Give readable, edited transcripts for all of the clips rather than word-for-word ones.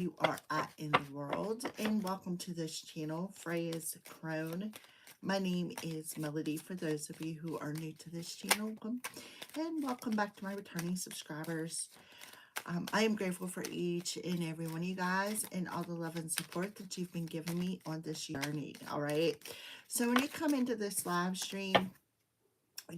you are at in the world, and welcome to this channel, Freya's Crone. My name is Melody. For those of you who are new to this channel, welcome, and welcome back to my returning subscribers. I am grateful for each and every one of you guys and all the love and support that you've been giving me on this journey. All right, so when you come into this live stream,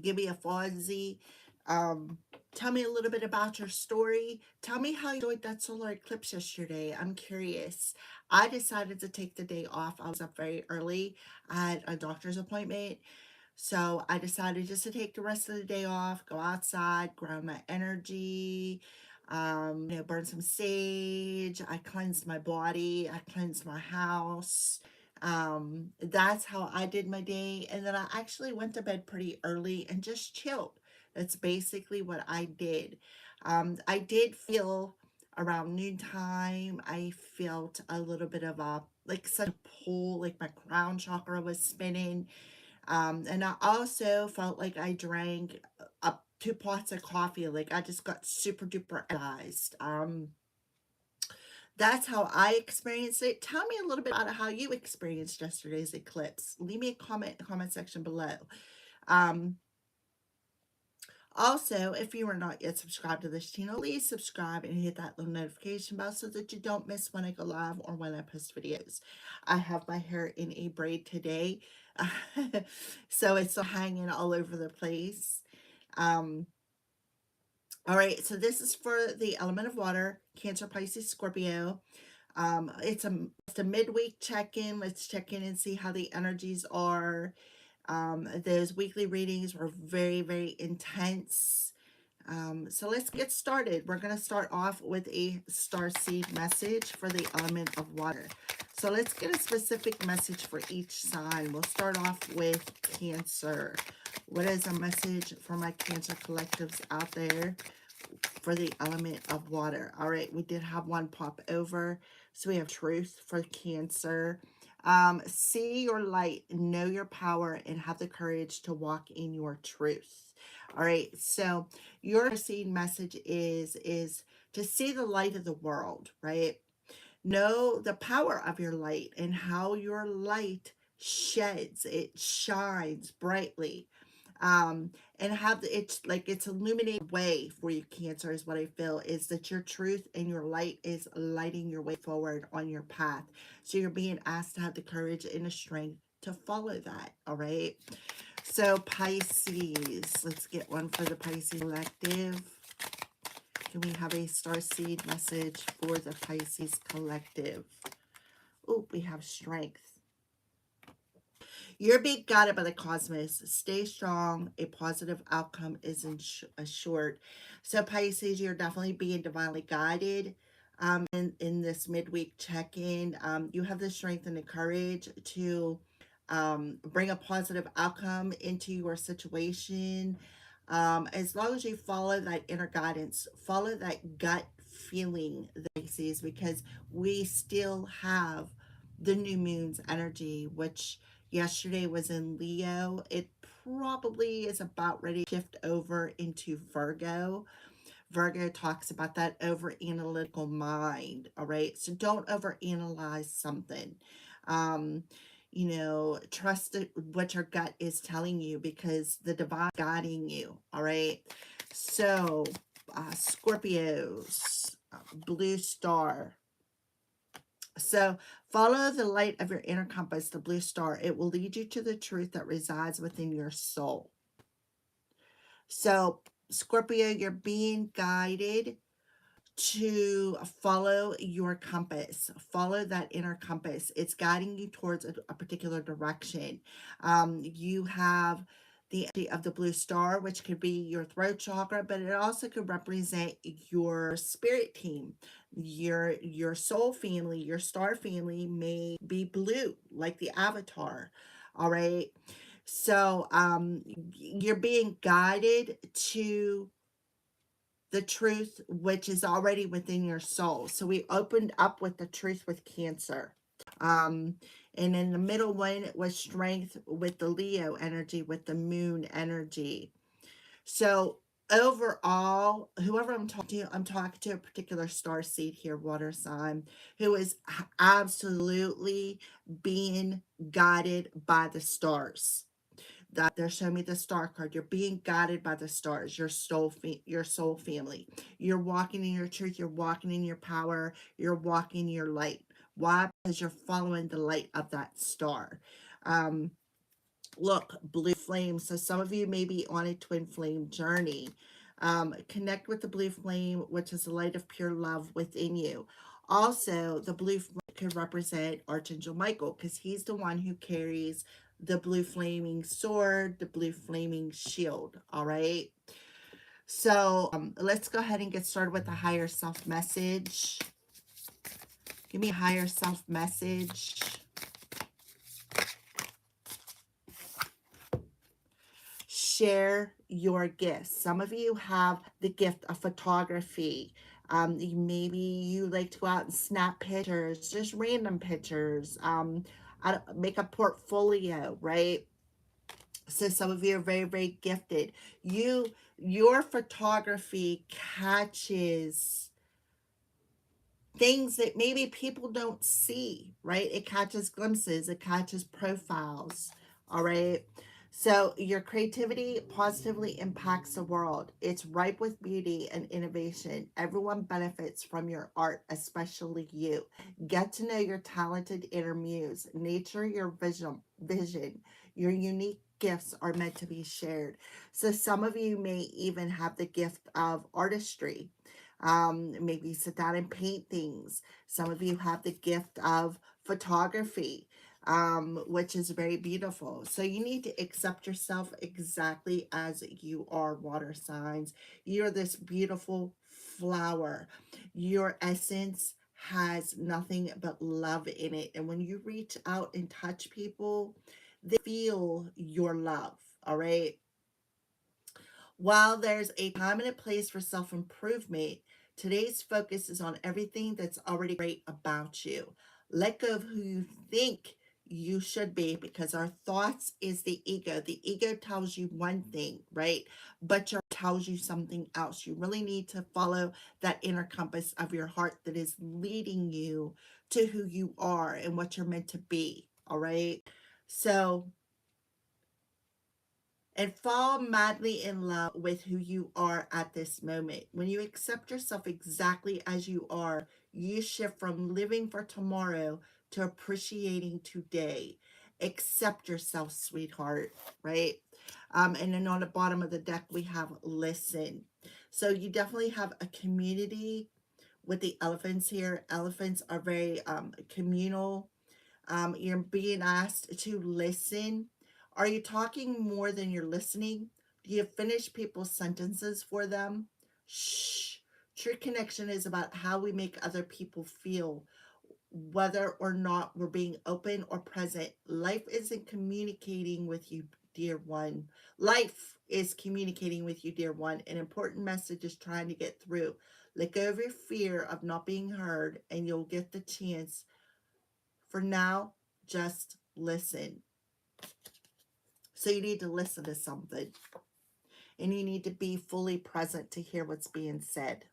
give me a fuzzy. Um, Tell me a little bit about your story. Tell me how you enjoyed that solar eclipse yesterday. I'm curious. I decided to take the day off. I was up very early. I had a doctor's appointment. So I decided just to take the rest of the day off, go outside, ground my energy, burn some sage. I cleansed my body. I cleansed my house. That's how I did my day. And then I actually went to bed pretty early and just chilled. That's basically what I did. I did feel around noontime, I felt a little bit of a, like such a pull, like my crown chakra was spinning. And I also felt like I drank up 2 pots of coffee. Like I just got super duper energized. That's how I experienced it. Tell me a little bit about how you experienced yesterday's eclipse. Leave me a comment in the comment section below. Um, Also, if you are not yet subscribed to this channel, please subscribe and hit that little notification bell so that you don't miss when I go live or when I post videos. I have my hair in a braid today, so it's still hanging all over the place. Um, all right, so this is for the element of water, Cancer, Pisces, Scorpio. It's a midweek check-in. Let's check in and see how the energies are. Those weekly readings were very, very intense. So let's get started. We're going to start off with a starseed message for the element of water. So let's get a specific message for each sign. We'll start off with Cancer. What is a message for my Cancer collectives out there for the element of water? All right, we did have one pop over. So we have truth for Cancer. See your light, know your power, and have the courage to walk in your truth. All right, so your seed message is to see the light of the world, right? Know the power of your light and how your light sheds, it shines brightly. And have it's like it's illuminated way for you, Cancer, is what I feel, is that your truth and your light is lighting your way forward on your path. So you're being asked to have the courage and the strength to follow that. All right, so Pisces, let's get one for the Pisces collective. Can we have a starseed message for the Pisces collective? Oh, we have strength. You're being guided by the cosmos. Stay strong. A positive outcome is assured. So Pisces, you're definitely being divinely guided in this midweek check-in. You have the strength and the courage to bring a positive outcome into your situation. As long as you follow that inner guidance, follow that gut feeling, Pisces, because we still have the new moon's energy, which yesterday was in Leo. It probably is about ready to shift over into Virgo. Virgo talks about that over analytical mind. All right. So don't overanalyze something. Um, trust what your gut is telling you because the divine is guiding you. All right. So, Scorpios, blue star. So follow the light of your inner compass, the blue star. It will lead you to the truth that resides within your soul. So Scorpio, you're being guided to follow your compass. Follow that inner compass. It's guiding you towards a particular direction. You have the energy of the blue star, which could be your throat chakra, but it also could represent your spirit team. Your soul family, your star family may be blue, like the avatar. All right. So you're being guided to the truth which is already within your soul. So we opened up with the truth with Cancer. Um, and in the middle one was strength with the Leo energy, with the moon energy. So overall, whoever I'm talking to a particular star seed here, water sign, who is absolutely being guided by the stars. That they're showing me the star card. You're being guided by the stars, your soul family. You're walking in your truth, you're walking in your power, you're walking your light. Why? Because you're following the light of that star. Um, Look, blue flame. So some of you may be on a twin flame journey. Connect with the blue flame, which is the light of pure love within you. Also, the blue flame could represent Archangel Michael, because he's the one who carries the blue flaming sword, the blue flaming shield. All right. So let's go ahead and get started with the higher self message. Give me a higher self message. Share your gifts. Some of you have the gift of photography. Maybe you like to go out and snap pictures, just random pictures. Make a portfolio, right? So some of you are very, very gifted. Your photography catches things that maybe people don't see, right? It catches glimpses, it catches profiles, all right? So your creativity positively impacts the world. It's ripe with beauty and innovation. Everyone benefits from your art, especially you. Get to know your talented inner muse. Nature your vision. Your unique gifts are meant to be shared. So some of you may even have the gift of artistry. Maybe sit down and paint things. Some of you have the gift of photography, which is very beautiful. So you need to accept yourself exactly as you are, water signs. You're this beautiful flower. Your essence has nothing but love in it. And when you reach out and touch people, they feel your love, all right? While there's a time and a place for self-improvement, today's focus is on everything that's already great about you. Let go of who you think you should be, because our thoughts is the ego. The ego tells you one thing, right? But your tells you something else. You really need to follow that inner compass of your heart that is leading you to who you are and what you're meant to be, all right? So and fall madly in love with who you are at this moment. When you accept yourself exactly as you are, you shift from living for tomorrow to appreciating today. Accept yourself, sweetheart, right? And then on the bottom of the deck, we have listen. So you definitely have a community with the elephants here. Elephants are very communal. You're being asked to listen. Are you talking more than you're listening? Do you finish people's sentences for them? Shh. True connection is about how we make other people feel, whether or not we're being open or present. Life isn't communicating with you, dear one. Life is communicating with you, dear one. An important message is trying to get through. Let go of your fear of not being heard, and you'll get the chance. For now, just listen. So you need to listen to something, and you need to be fully present to hear what's being said.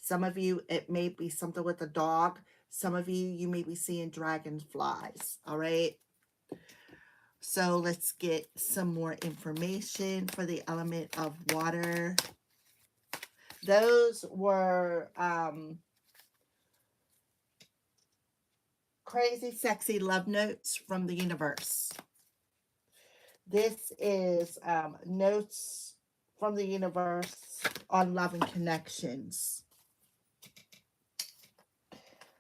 Some of you, it may be something with a dog. Some of you, you may be seeing dragonflies. All right. So let's get some more information for the element of water. Those were crazy, sexy love notes from the universe. This is notes from the universe on love and connections.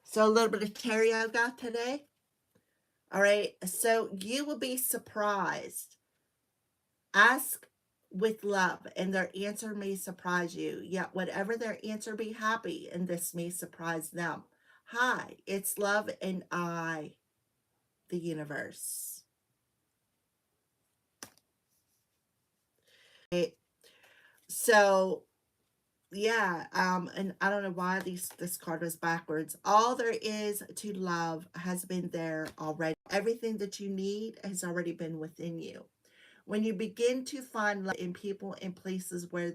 So a little bit of tarot yoga today. All right. So you will be surprised. Ask with love, and their answer may surprise you. Yet whatever their answer, be happy, and this may surprise them. Hi, it's love and I, the universe. Okay. So yeah, and I don't know why this card was backwards. All there is to love has been there already. Everything that you need has already been within you. When you begin to find love in people and places where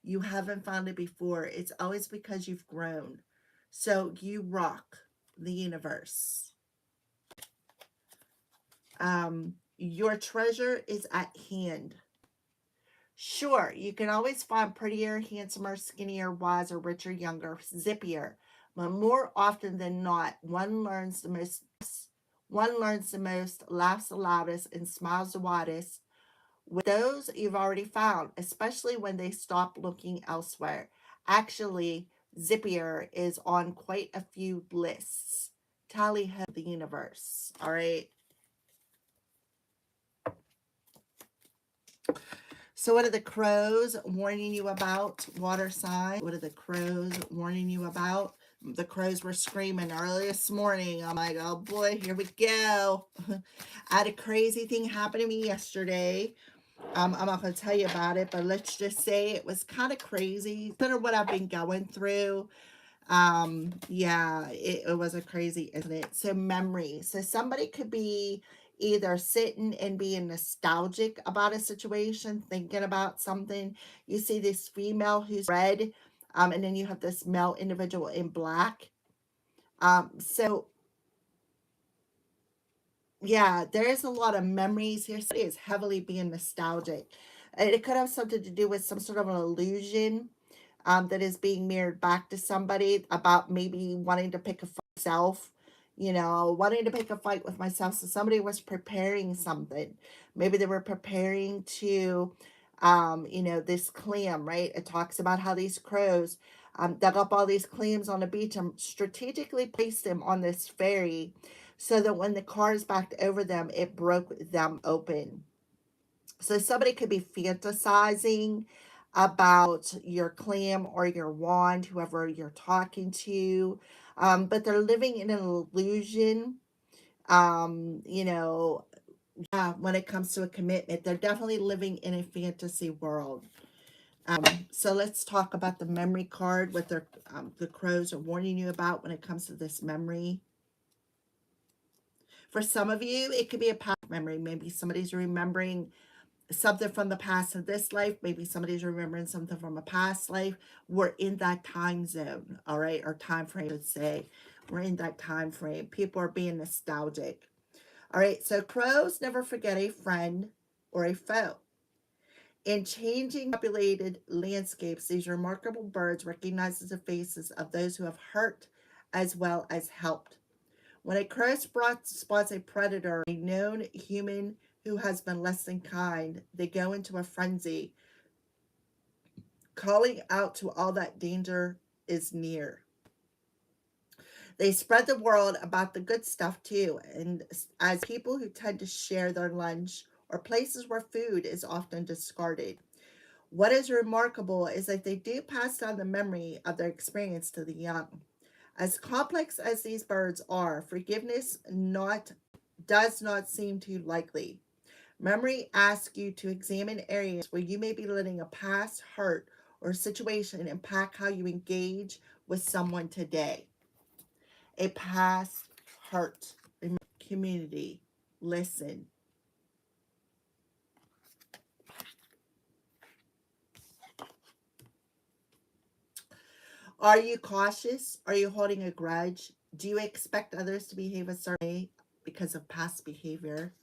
You haven't found it before. It's always because you've grown. So you rock the universe. Your treasure is at hand. Sure, you can always find prettier, handsomer, skinnier, wiser, richer, younger, zippier, but more often than not, one learns the most, laughs the loudest, and smiles the widest with those you've already found, especially when they stop looking elsewhere. Actually, zippier is on quite a few lists. Tally ho the universe. All right. So what are the crows warning you about, water sign? What are the crows warning you about? The crows were screaming early this morning. I'm like, oh boy, here we go. I had a crazy thing happen to me yesterday. I'm not going to tell you about it, but let's just say it was kind of crazy. Consider what I've been going through. Yeah, it was a crazy incident. So memory. So somebody could be either sitting and being nostalgic about a situation, thinking about something. You see this female who's red, and then you have this male individual in black. So yeah, there is a lot of memories here. Somebody is heavily being nostalgic. It could have something to do with some sort of an illusion that is being mirrored back to somebody about maybe wanting to pick a fight with myself, wanting to pick a fight with myself. So somebody was preparing something. Maybe they were preparing to, this clam, right? It talks about how these crows dug up all these clams on the beach and strategically placed them on this ferry so that when the cars backed over them, it broke them open. So somebody could be fantasizing about your clam or your wand, whoever you're talking to, but they're living in an illusion. Yeah, when it comes to a commitment, they're definitely living in a fantasy world. So let's talk about the memory card, what the crows are warning you about when it comes to this memory. For some of you, it could be a past memory. Maybe somebody's remembering something from the past of this life. Maybe somebody's remembering something from a past life. We're in that time zone, all right, or time frame, I should say. We're in that time frame. People are being nostalgic. All right, so crows never forget a friend or a foe. In changing populated landscapes, these remarkable birds recognize the faces of those who have hurt as well as helped. When a crow spots a predator, a known human who has been less than kind, they go into a frenzy, calling out to all that danger is near. They spread the word about the good stuff too, and as people who tend to share their lunch or places where food is often discarded. What is remarkable is that they do pass down the memory of their experience to the young. As complex as these birds are, forgiveness does not seem too likely. Memory asks you to examine areas where you may be letting a past hurt or situation impact how you engage with someone today. A past hurt. Community. Listen. Are you cautious? Are you holding a grudge? Do you expect others to behave a certain way because of past behavior?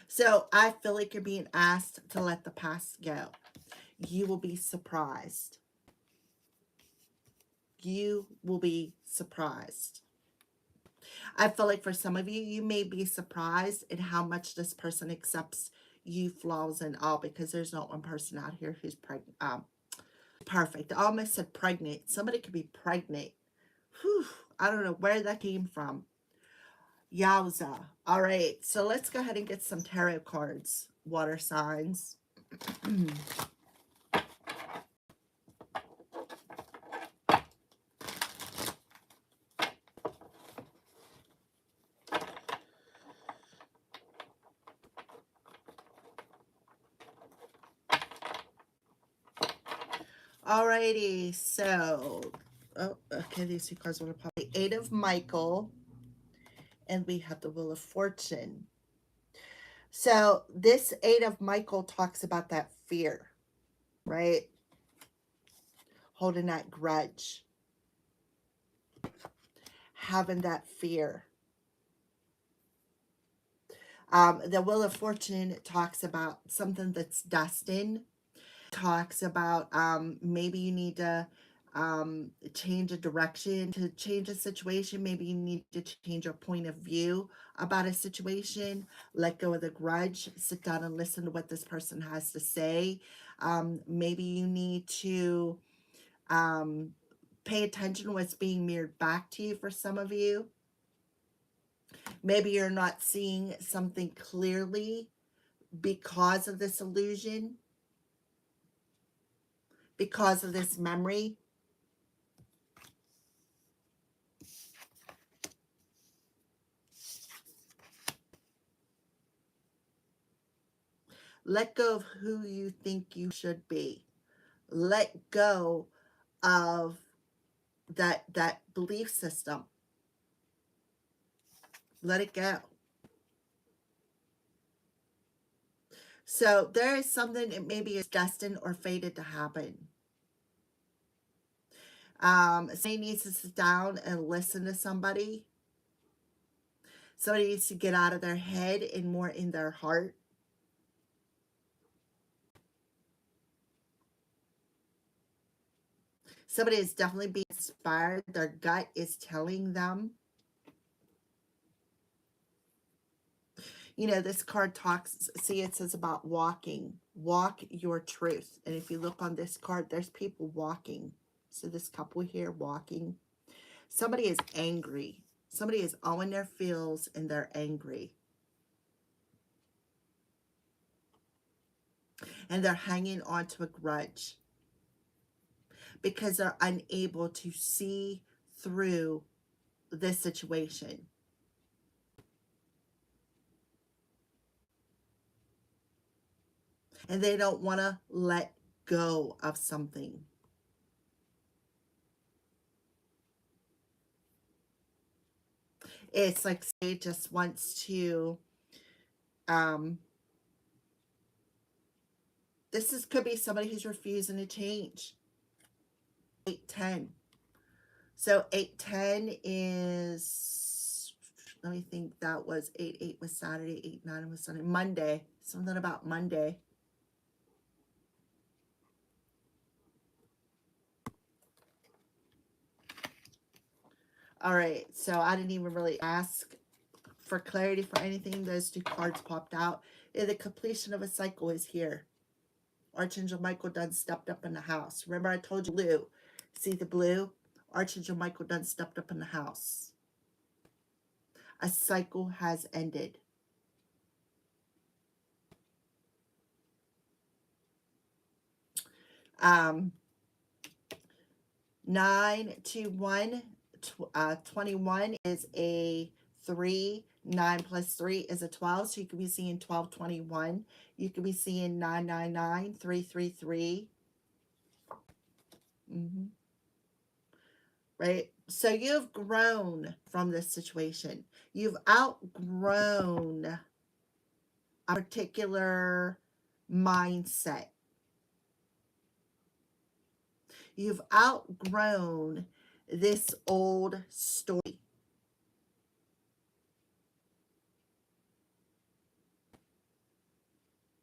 So I feel like you're being asked to let the past go. You will be surprised. You will be surprised. I feel like for some of you, you may be surprised at how much this person accepts you, flaws and all, because there's not one person out here who's perfect. I almost said pregnant. Somebody could be pregnant. Whew, I don't know where that came from. Yowza. All right, so let's go ahead and get some tarot cards, water signs. Alrighty, so, oh, okay, these two cards want to pop. The Eight of Michael, and we have the Wheel of Fortune. So this Eight of Michael talks about that fear. right? Holding that grudge, having that fear. The Wheel of Fortune talks about something that's destined. Talks about maybe you need to change a direction, to change a situation. Maybe you need to change your point of view about a situation. Let go of the grudge. Sit down and listen to what this person has to say. Maybe you need to pay attention to what's being mirrored back to you for some of you. Maybe you're not seeing something clearly because of this illusion, because of this memory. Let go of who you think you should be. Let go of that belief system. Let it go. So there is something that maybe is destined or fated to happen. Somebody needs to sit down and listen to somebody. Somebody needs to get out of their head and more in their heart. Somebody is definitely being inspired. Their gut is telling them. You know, this card talks, see, it says about walking. Walk your truth. And if you look on this card, there's people walking. So this couple here walking. Somebody is angry. Somebody is owing their feels and they're angry. And they're hanging on to a grudge because they're unable to see through this situation. And they don't want to let go of something. It's like they just wants to, could be somebody who's refusing to change. 810. So 810 is, let me think, that was 8 was Saturday, 8 9 was Sunday, Monday. Something about Monday. All right, so I didn't even really ask for clarity for anything. Those two cards popped out. The completion of a cycle is here. Archangel Michael done stepped up in the house. Remember I told you blue. See the blue? Archangel Michael done stepped up in the house. A cycle has ended. Um, 9 to 1, 21 is a 3. 9 plus 3 is a 12. So you could be seeing 1221. You could be seeing 999, 333. Right? So you've grown from this situation. You've outgrown a particular mindset. You've outgrown this old story.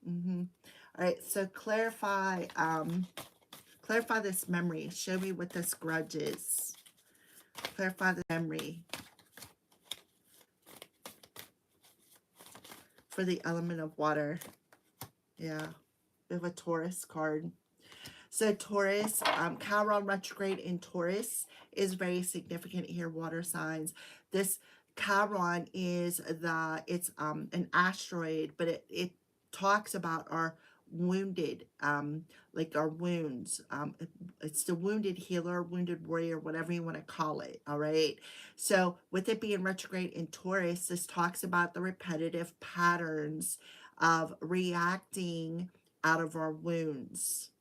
All right, so clarify this memory. Show me what this grudge is. Clarify the memory for the element of water. Yeah, we have a Taurus card. So Taurus, Chiron retrograde in Taurus is very significant here, water signs. This Chiron is it's an asteroid, but it talks about our wounded, like our wounds. It's the wounded healer, wounded warrior, whatever you want to call it, all right? So with it being retrograde in Taurus, this talks about the repetitive patterns of reacting out of our wounds.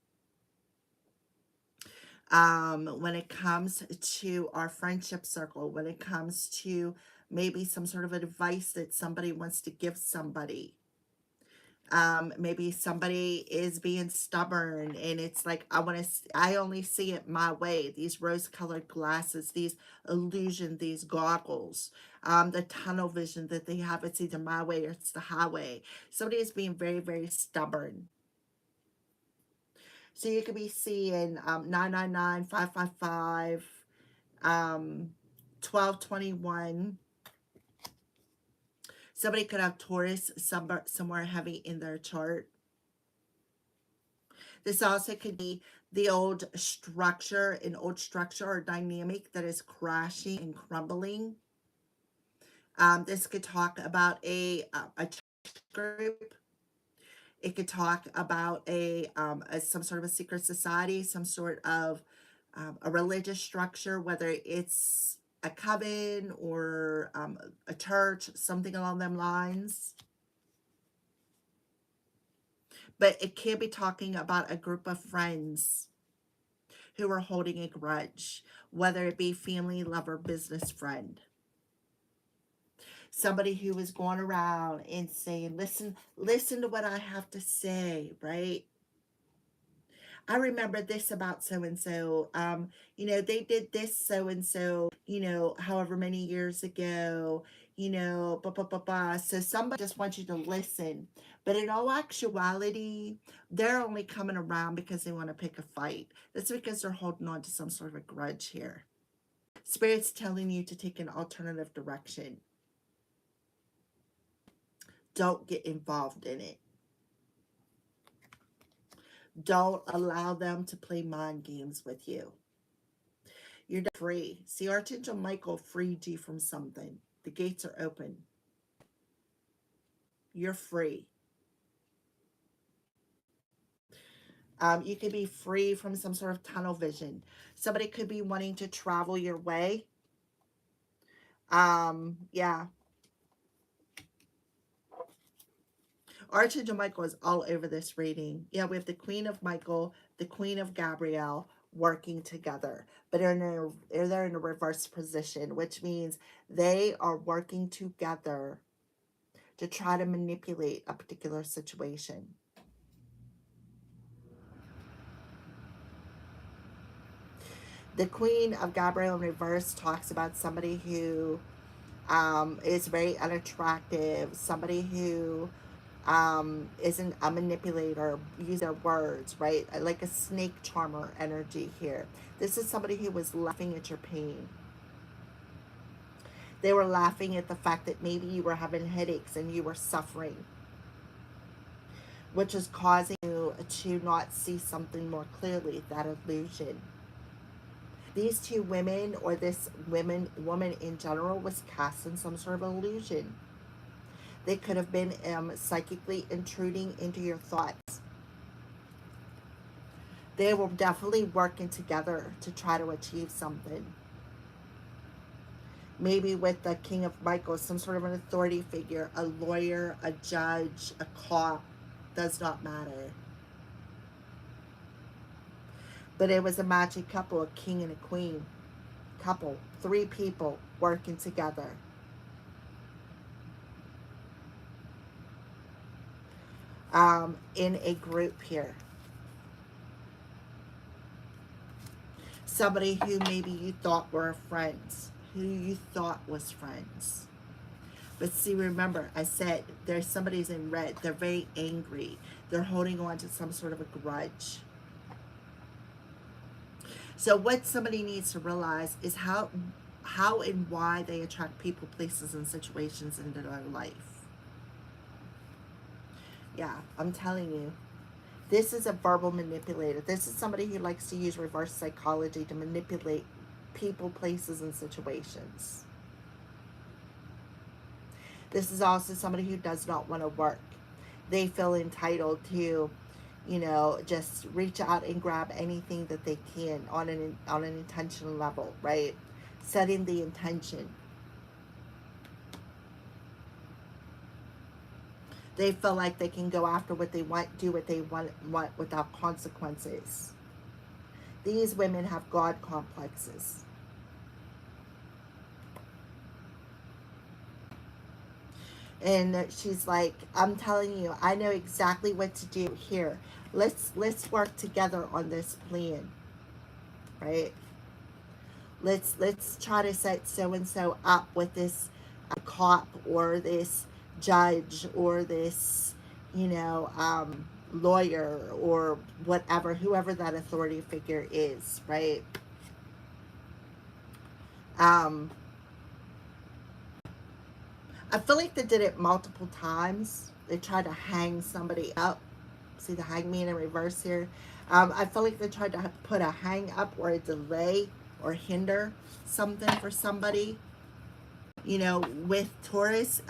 When it comes to our friendship circle, when it comes to maybe some sort of advice that somebody wants to give somebody, Maybe somebody is being stubborn and it's like, I only see it my way. These rose-colored glasses, these illusion, these goggles, the tunnel vision that they have, it's either my way or it's the highway. Somebody is being very, very stubborn. So you could be seeing 999, 555, 1221. Somebody could have Taurus somewhere heavy in their chart. This also could be the old structure, an old structure or dynamic that is crashing and crumbling. This could talk about a group. It could talk about some sort of a secret society, some sort of a religious structure, whether it's a coven or a church, something along them lines. But it can be talking about a group of friends who are holding a grudge, whether it be family, lover, business friend. Somebody who is going around and saying, listen to what I have to say, right? I remember this about so-and-so. They did this so-and-so, however many years ago, blah, blah, blah, blah. So somebody just wants you to listen. But in all actuality, they're only coming around because they want to pick a fight. That's because they're holding on to some sort of a grudge here. Spirit's telling you to take an alternative direction. Don't get involved in it. Don't allow them to play mind games with you. You're free. See, Archangel Michael freed you from something. The gates are open. You're free. You could be free from some sort of tunnel vision. Somebody could be wanting to travel your way. Yeah. Archangel Michael is all over this reading. Yeah, we have the Queen of Michael, the Queen of Gabrielle working together. But they're in a reverse position, which means they are working together to try to manipulate a particular situation. The Queen of Gabrielle in reverse talks about somebody who is very unattractive, somebody who isn't a manipulator, use their words, right? Like a snake charmer energy here. This is somebody who was laughing at your pain. They were laughing at the fact that maybe you were having headaches and you were suffering, which is causing you to not see something more clearly, that illusion. These two women, or this woman in general, was cast in some sort of illusion. They could have been psychically intruding into your thoughts. They were definitely working together to try to achieve something. Maybe with the King of Michael, some sort of an authority figure, a lawyer, a judge, a cop, does not matter. But it was a magic couple, a king and a queen couple, 3 people working together. In a group here. Somebody who maybe you thought were friends, who you thought was friends. But see, remember, I said there's somebody's in red. They're very angry. They're holding on to some sort of a grudge. So what somebody needs to realize is how and why they attract people, places, and situations into their life. Yeah, I'm telling you. This is a verbal manipulator. This is somebody who likes to use reverse psychology to manipulate people, places, and situations. This is also somebody who does not want to work. They feel entitled to, just reach out and grab anything that they can on an intentional level, right? Setting the intention. They feel like they can go after what they want, do what they want without consequences. These women have God complexes. And she's like, I'm telling you, I know exactly what to do here. Let's work together on this plan, right? Let's try to set so and so up with this cop or this judge or this, you know, lawyer or whatever, whoever that authority figure is, right? Um, I feel like they did it multiple times. They tried to hang somebody up. See the hangman in reverse here. I feel like they tried to put a hang up or a delay or hinder something for somebody. You know, with Taurus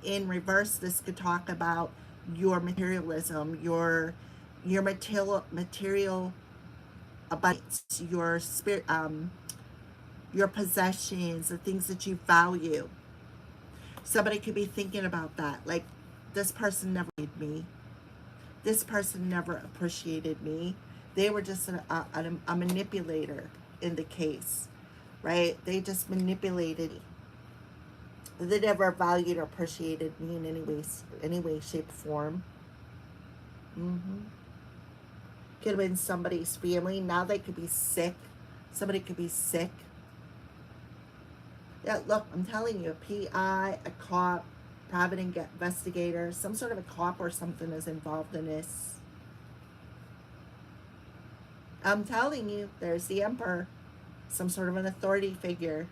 in reverse, this could talk about your materialism, your material abundance, your spirit, your possessions, the things that you value. Somebody could be thinking about that, like, this person never made me. This person never appreciated me. They were just a manipulator in the case, right? They just manipulated me. They never valued or appreciated me in any way, shape, or form. Could have been somebody's family. Now they could be sick. Somebody could be sick. Yeah, look, I'm telling you, a PI, a cop, private investigator, some sort of a cop or something is involved in this. I'm telling you, there's the Emperor, some sort of an authority figure.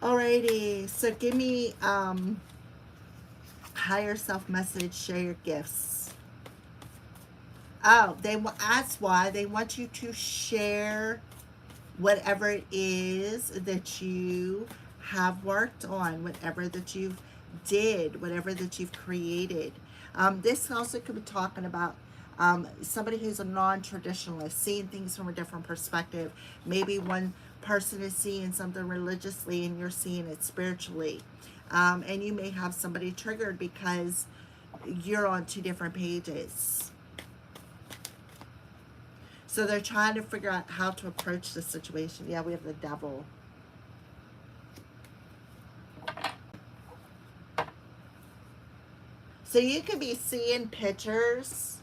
Alrighty, so give me higher self message, share your gifts. Oh, that's why they want you to share whatever it is that you have worked on, whatever that you've did, whatever that you've created. This also could be talking about somebody who's a non-traditionalist, seeing things from a different perspective. Maybe one person is seeing something religiously and you're seeing it spiritually. And you may have somebody triggered because you're on two different pages. So they're trying to figure out how to approach the situation. Yeah, we have the Devil. So you could be seeing pictures,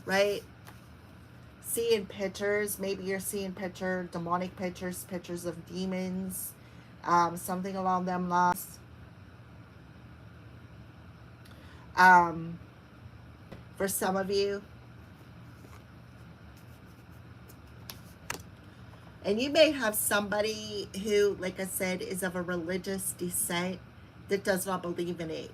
right? Seeing pictures. Maybe you're seeing demonic pictures, pictures of demons, something along them lines. For some of you. And you may have somebody who, like I said, is of a religious descent that does not believe in it.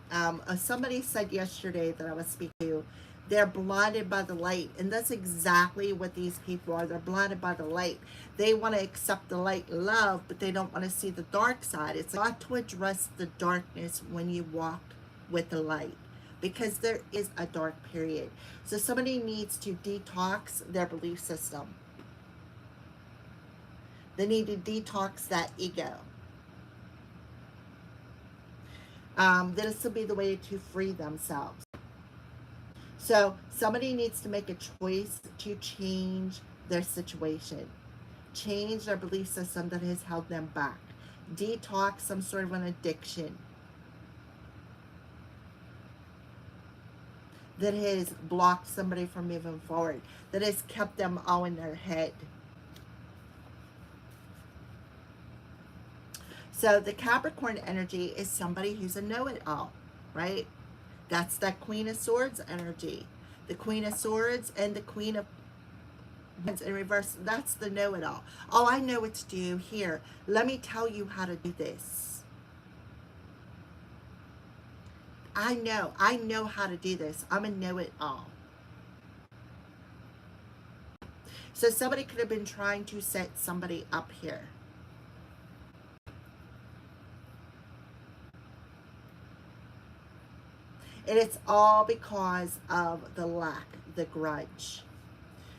Somebody said yesterday that I was speaking to, they're blinded by the light. And that's exactly what these people are. They're blinded by the light. They want to accept the light and love, but they don't want to see the dark side. It's not to address the darkness when you walk with the light, because there is a dark period. So somebody needs to detox their belief system. They need to detox that ego. This will be the way to free themselves. So somebody needs to make a choice to change their situation, change their belief system that has held them back, detox some sort of an addiction that has blocked somebody from moving forward, that has kept them all in their head. So the Capricorn energy is somebody who's a know-it-all, right? That's that Queen of Swords energy. The Queen of Swords and the Queen of Wands in reverse. That's the know-it-all. Oh, I know what to do here. Let me tell you how to do this. I know how to do this. I'm a know-it-all. So somebody could have been trying to set somebody up here. And it's all because of the lack, the grudge.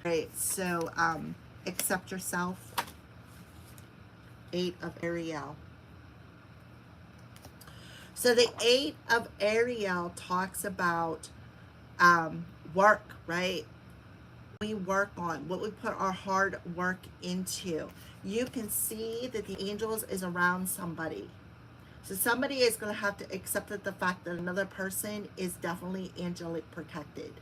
Right, so accept yourself. 8 of Ariel. So the 8 of Ariel talks about work, right? we work on, what we put our hard work into. You can see that the angels is around somebody. So somebody is going to have to accept the fact that another person is definitely angelic protected.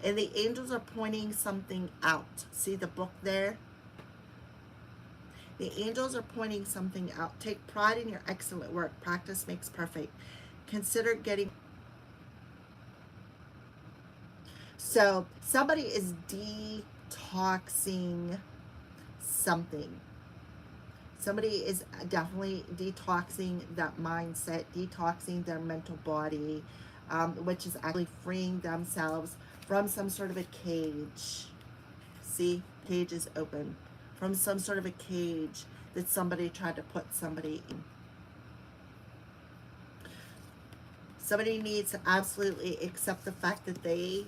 And the angels are pointing something out. See the book there? The angels are pointing something out. Take pride in your excellent work. Practice makes perfect. Consider getting... So somebody is detoxing something. Somebody is definitely detoxing that mindset, detoxing their mental body, which is actually freeing themselves from some sort of a cage. See, cage is open. From some sort of a cage that somebody tried to put somebody in. Somebody needs to absolutely accept the fact that they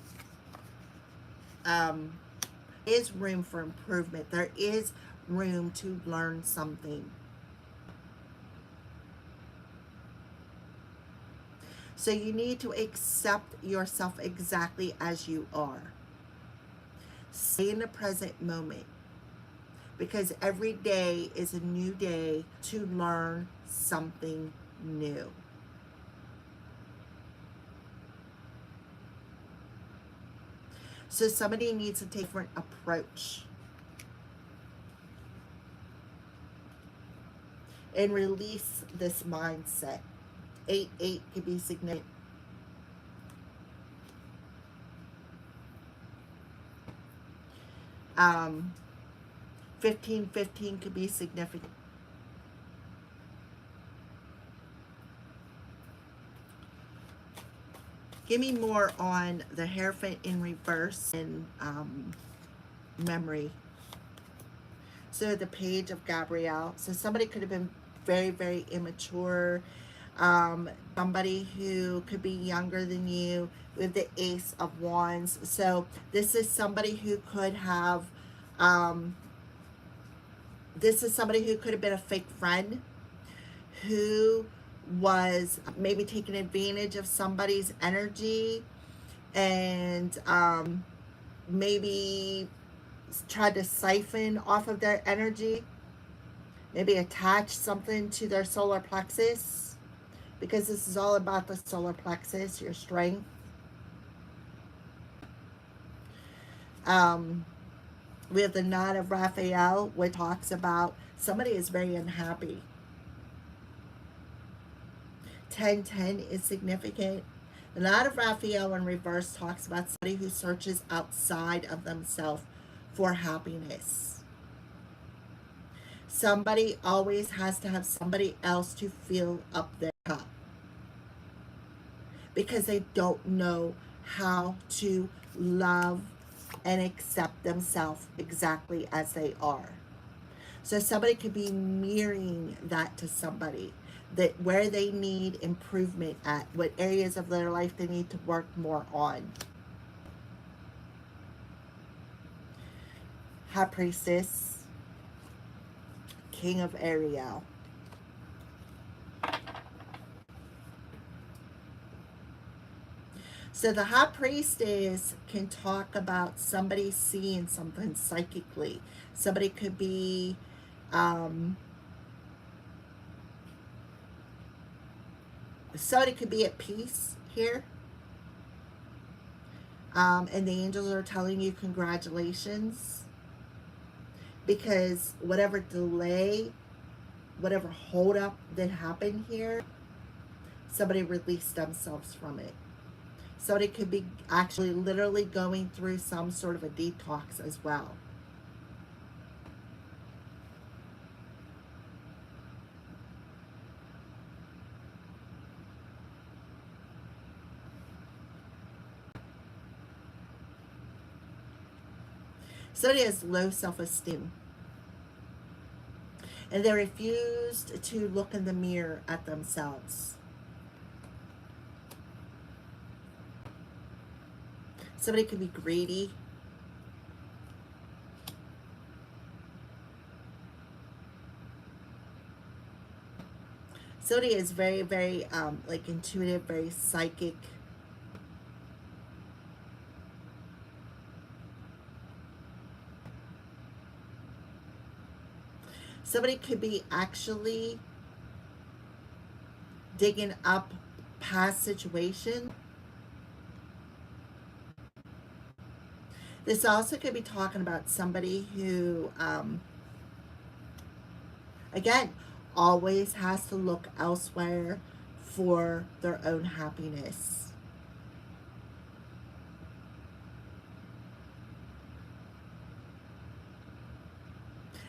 is room for improvement. There is room to learn something. So you need to accept yourself exactly as you are. Stay in the present moment, because every day is a new day to learn something new. So somebody needs to take a different approach and release this mindset. 8-8 could be significant. 15-15 could be significant. Give me more on the Hierophant in reverse and memory. So the Page of Gabrielle. So somebody could have been very, very immature. Somebody who could be younger than you with the Ace of Wands. So this is somebody who could have, this is somebody who could have been a fake friend, who was maybe taking advantage of somebody's energy and maybe tried to siphon off of their energy, maybe attach something to their solar plexus, because this is all about the solar plexus, your strength. We have the Knot of Raphael, which talks about somebody is very unhappy. 10-10 is significant. The Knot of Raphael in reverse talks about somebody who searches outside of themselves for happiness. Somebody always has to have somebody else to fill up their cup, because they don't know how to love and accept themselves exactly as they are. So somebody could be mirroring that to somebody, that where they need improvement at, what areas of their life they need to work more on. High Priestess, King of Ariel. So the High Priestess can talk about somebody seeing something psychically. Somebody could be somebody could be at peace here. And the angels are telling you congratulations, because whatever delay, whatever hold up that happened here, somebody released themselves from it. Somebody could be actually literally going through some sort of a detox as well. Somebody has low self-esteem, and they refused to look in the mirror at themselves. Somebody could be greedy. Somebody is very, very like intuitive, very psychic. Somebody could be actually digging up past situation. This also could be talking about somebody who, again, always has to look elsewhere for their own happiness.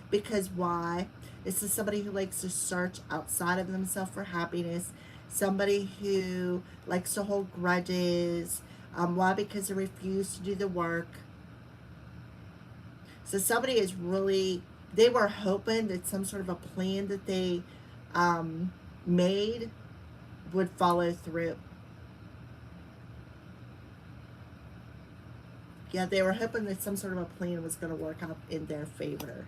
Because why? This is somebody who likes to search outside of themselves for happiness. Somebody who likes to hold grudges. Why? Because they refuse to do the work. So somebody is really, they were hoping that some sort of a plan that they made would follow through. Yeah, they were hoping that some sort of a plan was going to work out in their favor.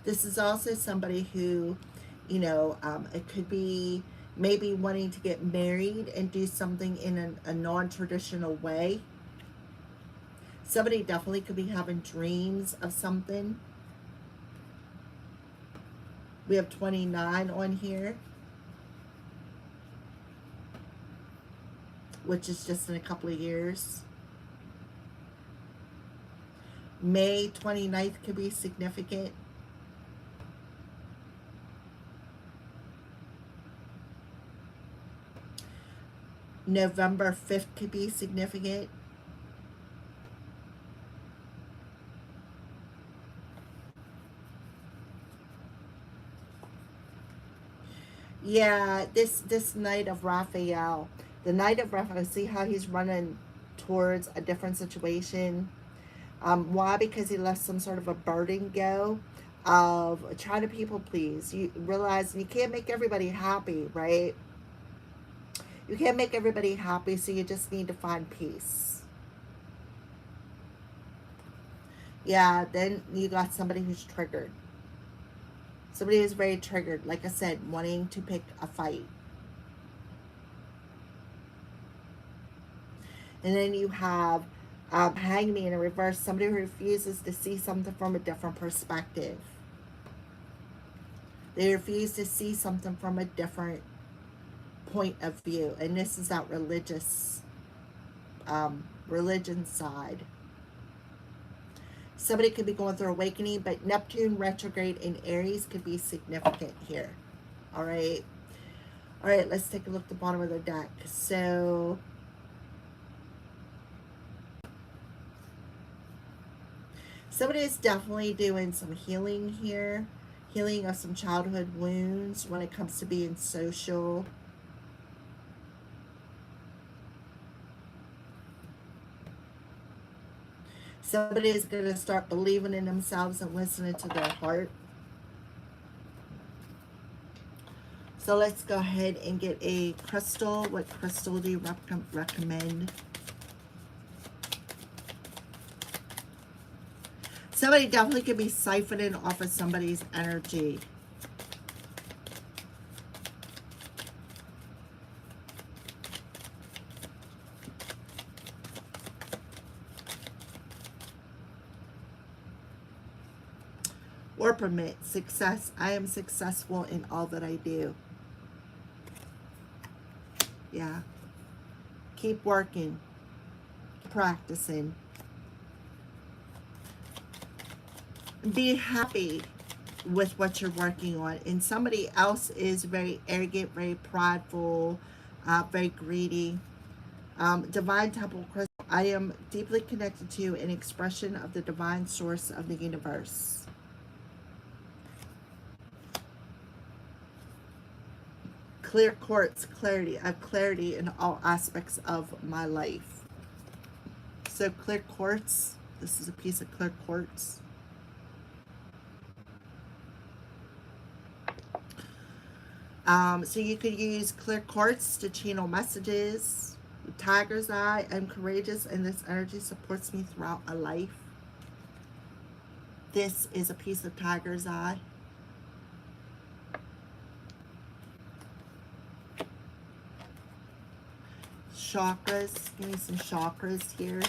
This is also somebody who, you know, it could be maybe wanting to get married and do something in a non-traditional way. Somebody definitely could be having dreams of something. We have 29 on here, which is just in a couple of years. May 29th could be significant. November 5th could be significant. Yeah, this Knight of Raphael. The Knight of Raphael, see how he's running towards a different situation? Why? Because he left some sort of a burden go of trying to people please. You realize you can't make everybody happy, right? You can't make everybody happy, so you just need to find peace. Yeah, then you got somebody who's triggered. Somebody who's very triggered, like I said, wanting to pick a fight. And then you have Hangman in reverse, somebody who refuses to see something from a different perspective. They refuse to see something from a different point of view. And this is that religion side. Somebody could be going through awakening, but Neptune retrograde in Aries could be significant here. All right. All right, let's take a look at the bottom of the deck. So somebody is definitely doing some healing here. Healing of some childhood wounds when it comes to being social. Somebody is going to start believing in themselves and listening to their heart. So let's go ahead and get a crystal. What crystal do you recommend? Somebody definitely could be siphoning off of somebody's energy. Or permit success. I am successful in all that I do. Yeah. Keep working. Practicing. Be happy with what you're working on. And somebody else is very arrogant, very prideful, very greedy. Divine Temple Crystal. I am deeply connected to an expression of the divine source of the universe. Clear quartz, clarity. I have clarity in all aspects of my life. So clear quartz. This is a piece of clear quartz. So you could use clear quartz to channel messages. Tiger's eye. I'm courageous and this energy supports me throughout my life. This is a piece of tiger's eye. Chakras. Give me some chakras here.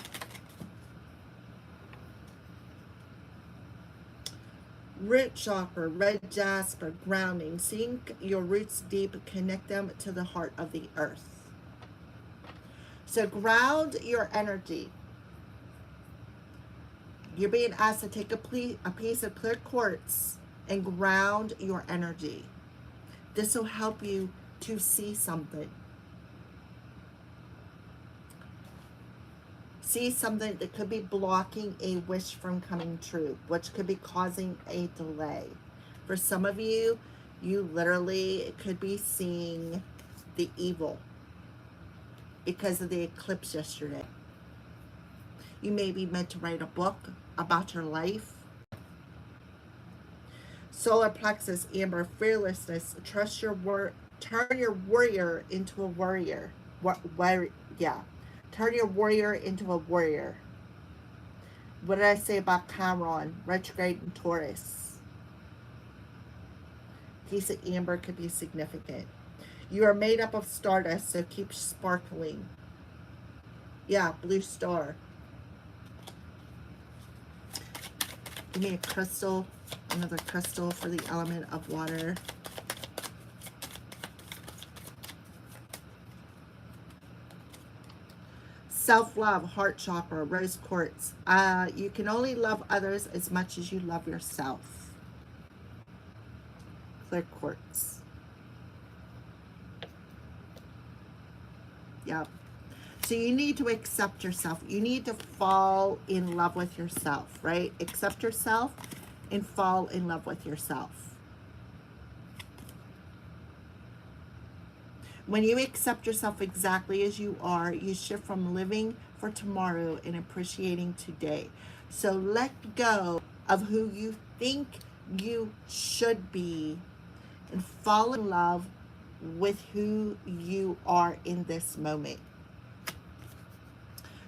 Root chakra, red jasper, grounding. Sink your roots deep, connect them to the heart of the earth. So ground your energy. You're being asked to take a piece of clear quartz and ground your energy. This will help you to see something. See something that could be blocking a wish from coming true, which could be causing a delay. For some of you, you literally could be seeing the evil because of the eclipse yesterday. You may be meant to write a book about your life. Solar plexus, amber, fearlessness. Trust your word. Turn your warrior into a warrior. Turn your warrior into a warrior. What did I say about Chiron? Retrograde in Taurus. Piece of amber could be significant. You are made up of stardust, so keep sparkling. Yeah, blue star. Give me a crystal, another crystal for the element of water. Self-love, heart chakra, rose quartz. You can only love others as much as you love yourself. Clear quartz. Yep. So you need to accept yourself. You need to fall in love with yourself, right? Accept yourself and fall in love with yourself. When you accept yourself exactly as you are, you shift from living for tomorrow and appreciating today. So let go of who you think you should be and fall in love with who you are in this moment.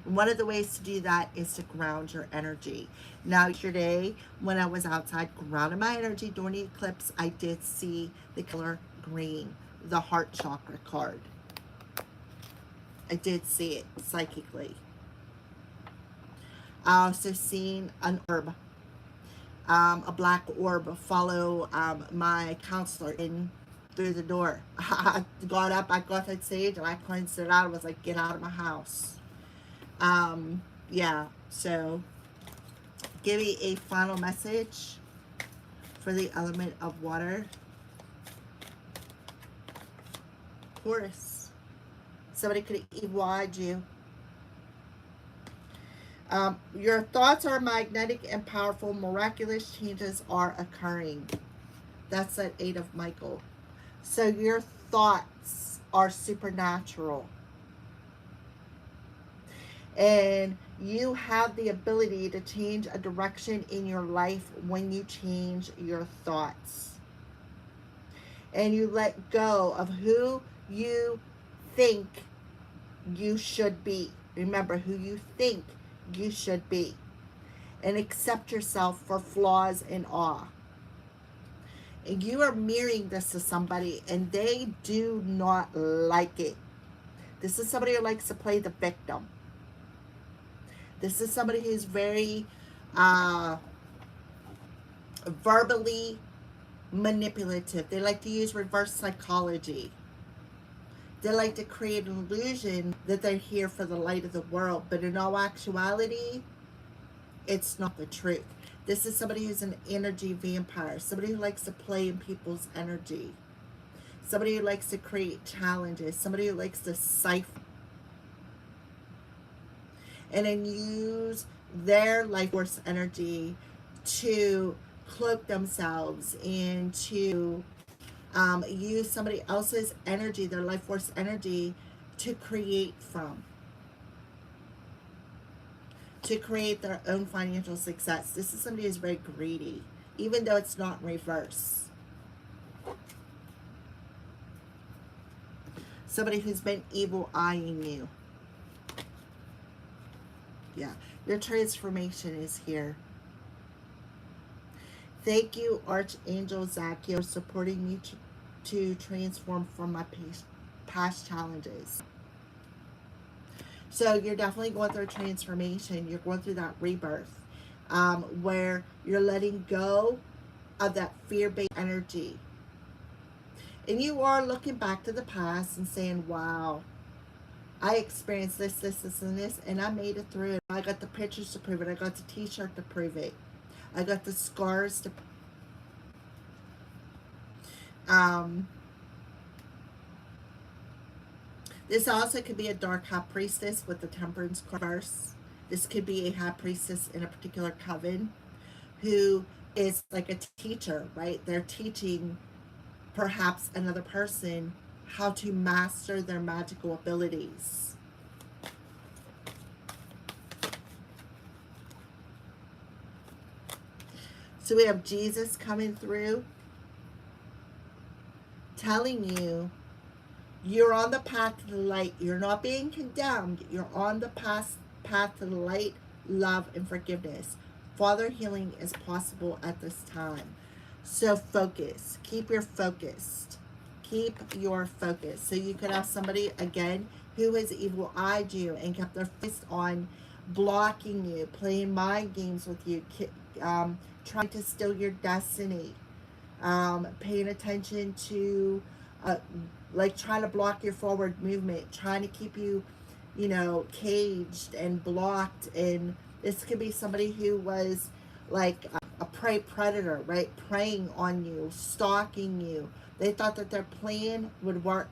One of the ways to do that is to ground your energy. Now, yesterday, when I was outside grounding my energy during the eclipse, I did see the color green, the heart chakra card. I did see it psychically. I also seen an orb, a black orb follow my counselor in through the door. I got up, I got that stage, and I cleansed it out. I was like, get out of my house. Yeah, so give me a final message for the element of water. Taurus. Somebody could have evil-eyed you. Your thoughts are magnetic and powerful. Miraculous changes are occurring. That's that 8 of Michael. So your thoughts are supernatural. And you have the ability to change a direction in your life when you change your thoughts. And you let go of who you think you should be. Remember who you think you should be. And accept yourself for flaws and awe. And you are mirroring this to somebody and they do not like it. This is somebody who likes to play the victim. This is somebody who's very verbally manipulative. They like to use reverse psychology. They like to create an illusion that they're here for the light of the world. But in all actuality, it's not the truth. This is somebody who's an energy vampire. Somebody who likes to play in people's energy. Somebody who likes to create challenges. Somebody who likes to siphon and then use their life force energy to cloak themselves and to use somebody else's energy, their life force energy, to create from. To create their own financial success. This is somebody who's very greedy, even though it's not in reverse. Somebody who's been evil eyeing you. Yeah, your transformation is here. Thank you, Archangel Zakiel, for supporting me to transform from my past challenges. So you're definitely going through a transformation. You're going through that rebirth, where you're letting go of that fear-based energy. And you are looking back to the past and saying, wow, I experienced this, this, this, and this, and I made it through it. I got the pictures to prove it. I got the t-shirt to prove it. I got the scars to this also could be a dark high priestess with the temperance reverse. This could be a high priestess in a particular coven who is like a teacher, right? They're teaching perhaps another person how to master their magical abilities. So we have Jesus coming through, telling you you're on the path to the light. You're not being condemned. You're on the path to the light, love, and forgiveness. Father, healing is possible at this time. So focus. Keep your focused. Keep your focus. So you could have somebody, again, who has evil-eyed you and kept their fist on blocking you, playing mind games with you, trying to steal your destiny, paying attention to, like trying to block your forward movement, trying to keep you, you know, caged and blocked. And this could be somebody who was like a prey predator, right? Preying on you, stalking you. They thought that their plan would work.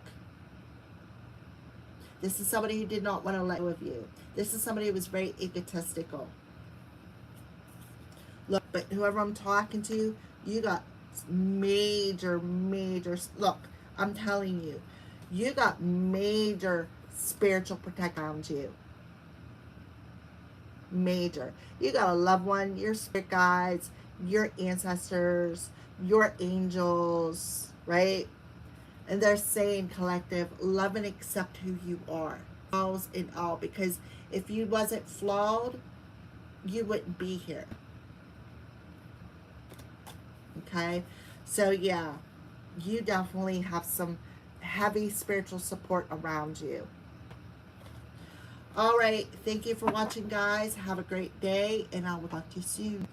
This is somebody who did not want to let go of you. This is somebody who was very egotistical. Look, but whoever I'm talking to, you got major, look, I'm telling you, you got major spiritual protection around you. Major. You got a loved one, your spirit guides, your ancestors, your angels, right? And they're saying, collective, love and accept who you are. Flaws and all. Because if you wasn't flawed, you wouldn't be here. Okay? So yeah, you definitely have some heavy spiritual support around you. All right. Thank you for watching, guys. Have a great day, and I will talk to you soon.